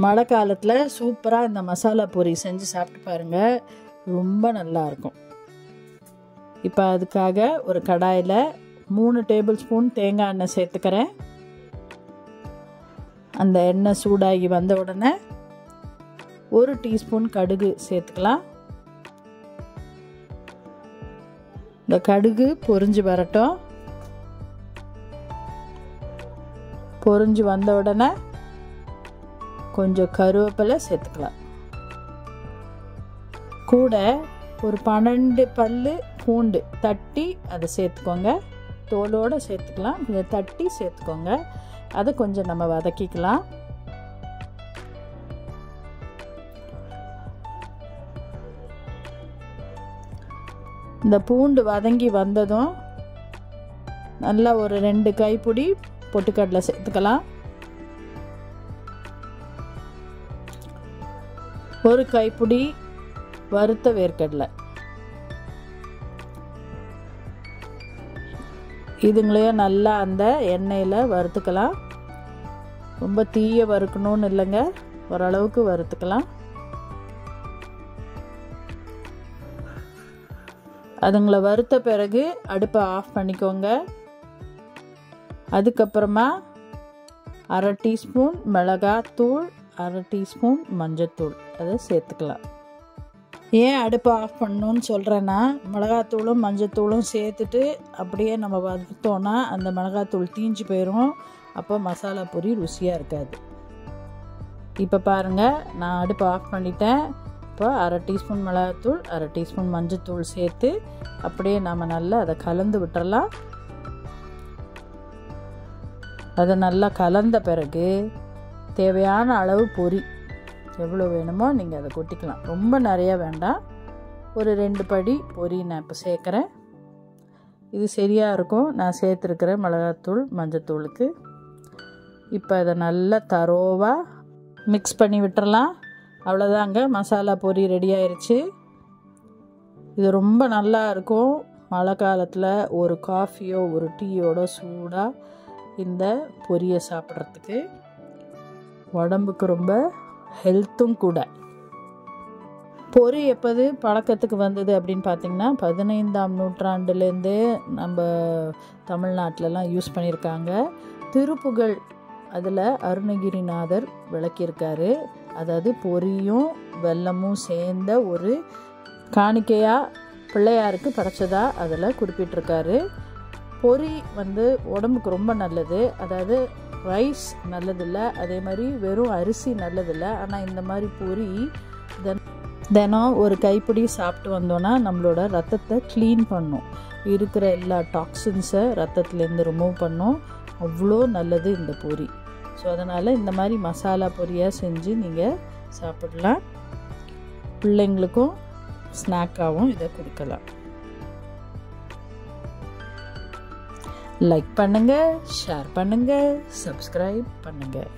மழை காலத்தில் சூப்பராக இந்த மசாலா பூரி செஞ்சு சாப்பிட்டு பாருங்கள், ரொம்ப நல்லாயிருக்கும். இப்போ அதுக்காக ஒரு கடாயில் 3 டேபிள் ஸ்பூன் தேங்காய் எண்ணெய் சேர்த்துக்கிறேன். அந்த எண்ணெய் சூடாகி வந்த உடனே 1 டீஸ்பூன் கடுகு சேர்த்துக்கலாம். இந்த கடுகு பொரிஞ்சு வரட்டும். பொரிஞ்சு வந்த உடனே கொஞ்சம் கருவேப்பிலை சேர்த்துக்கலாம். கூட ஒரு 12 பல்லு பூண்டு தட்டி அதை சேர்த்துக்கோங்க. தோலோடு சேர்த்துக்கலாம், இதை தட்டி சேர்த்துக்கோங்க. அதை கொஞ்சம் நம்ம வதக்கிக்கலாம். இந்த பூண்டு வதங்கி வந்ததும் நல்லா ஒரு 2 கைப்பிடி பொட்டுக்கடலை சேர்த்துக்கலாம். 1 கைப்பிடி வறுத்த வேர்க்கடலை. இதுங்களையும் நல்லா அந்த எண்ணெயில் வறுத்துக்கலாம். ரொம்ப தீய வறுக்கணும்னு இல்லைங்க, ஓரளவுக்கு வறுத்துக்கலாம். அதுங்களை வறுத்த பிறகு அடுப்பை ஆஃப் பண்ணிக்கோங்க. அதுக்கப்புறமா 1/2 டீஸ்பூன் மிளகாத்தூள், 1/2 டீஸ்பூன் மஞ்சத்தூள் அதை சேர்த்துக்கலாம். ஏன் அடுப்பை ஆஃப் பண்ணணும்னு சொல்கிறேன்னா, மிளகாத்தூளும் மஞ்சத்தூளும் சேர்த்துட்டு அப்படியே நம்ம வறுத்தோன்னா அந்த மிளகாத்தூள் தீஞ்சு போயிடும். அப்போ மசாலா பூரி ருசியாக இருக்காது. இப்போ பாருங்கள், நான் அடுப்பை ஆஃப் பண்ணிட்டேன். இப்போ 1/2 டீஸ்பூன் மிளகாத்தூள், 1/2 டீஸ்பூன் மஞ்சத்தூள் சேர்த்து அப்படியே நம்ம நல்லா அதை கலந்து விட்டுறலாம். அதை நல்லா கலந்த பிறகு தேவையான அளவு பொரி எவ்வளோ வேணுமோ நீங்கள் அதை கொட்டிக்கலாம். ரொம்ப நிறையா வேண்டாம், ஒரு 2 படி பொரி நான் இப்போ சேர்க்குறேன். இது சரியாக இருக்கும் நான் சேர்த்துருக்கிற மிளகாத்தூள் மஞ்சத்தூளுக்கு. இப்போ அதை நல்லா தரோவாக மிக்ஸ் பண்ணி விட்டுறலாம். அவ்வளோதாங்க, மசாலா பொரி ரெடி ஆயிடுச்சு. இது ரொம்ப நல்லா இருக்கும். மழை காலத்தில் ஒரு காஃபியோ ஒரு டீயோட சூடாக இந்த பொரியை சாப்பிட்றதுக்கு உடம்புக்கு ரொம்ப ஹெல்த்தும் கூட. பொரி எப்போது பழக்கத்துக்கு வந்தது அப்படின்னு பார்த்திங்கன்னா, 15ஆம் நூற்றாண்டுலேருந்தே நம்ம தமிழ்நாட்டிலலாம் யூஸ் பண்ணியிருக்காங்க. திருப்புகழ் அதில் அருணகிரிநாதர் விளக்கியிருக்காரு. அதாவது பொரியும் வெல்லமும் சேர்ந்த ஒரு காணிக்கையாக பிள்ளையாருக்கு படைச்சதா அதில் குறிப்பிட்டிருக்காரு. பொரி உடம்புக்கு ரொம்ப நல்லது. அதாவது ரைஸ் நல்லதில்லை, அதே மாதிரி வெறும் அரிசி நல்லதில்லை. ஆனால் இந்த மாதிரி பொரி தினம் ஒரு கைப்பிடி சாப்பிட்டு வந்தோன்னா நம்மளோட ரத்தத்தை க்ளீன் பண்ணும், இருக்கிற எல்லா டாக்ஸின்ஸை ரத்தத்துலேருந்து ரிமூவ் பண்ணும். அவ்வளோ நல்லது இந்த பொரி. ஸோ அதனால் இந்த மாதிரி மசாலா பொரியாக செஞ்சு நீங்கள் சாப்பிடலாம். பிள்ளைங்களுக்கும் ஸ்நாக்காகவும் இதை கொடுக்கலாம். லைக் பண்ணுங்கள், ஷேர் பண்ணுங்கள், சப்ஸ்கிரைப் பண்ணுங்கள்.